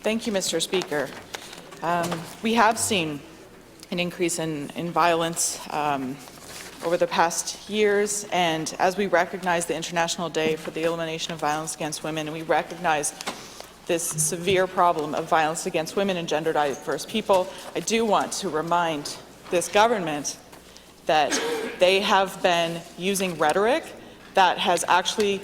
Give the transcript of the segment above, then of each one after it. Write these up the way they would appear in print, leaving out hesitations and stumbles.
Thank you, Mr. Speaker. We have seen an increase in violence over the past years, and as we recognize the International Day for the Elimination of Violence Against Women, and we recognize this severe problem of violence against women and gender diverse people, I do want to remind this government that they have been using rhetoric that has actually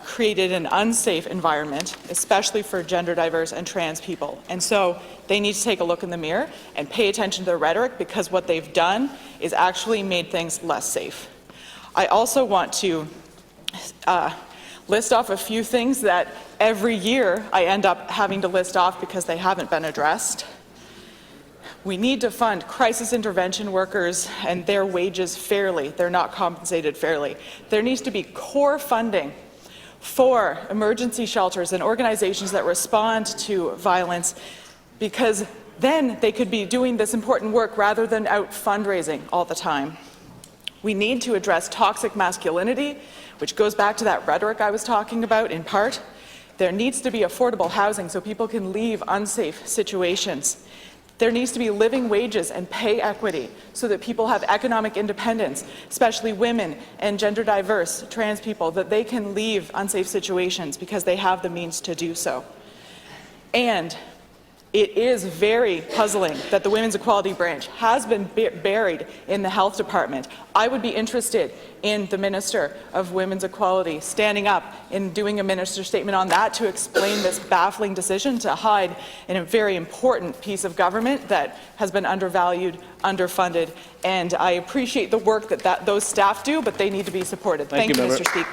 created an unsafe environment, especially for gender diverse and trans people. And so they need to take a look in the mirror and pay attention to their rhetoric, because what they've done is actually made things less safe. I also want to list off a few things that every year I end up having to list off because they haven't been addressed. We need to fund crisis intervention workers and their wages fairly. They're not compensated fairly. There needs to be core funding for emergency shelters and organizations that respond to violence, because then they could be doing this important work rather than out fundraising all the time. We need to address toxic masculinity, which goes back to that rhetoric I was talking about in part. There needs to be affordable housing so people can leave unsafe situations. There needs to be living wages and pay equity so that people have economic independence, especially women and gender diverse trans people, that they can leave unsafe situations because they have the means to do so. And it is very puzzling that the Women's Equality Branch has been buried in the Health Department. I would be interested in the Minister of Women's Equality standing up and doing a minister's statement on that to explain this baffling decision to hide in a very important piece of government that has been undervalued, underfunded, and I appreciate the work that those staff do, but they need to be supported. Thank you, Mr. Speaker.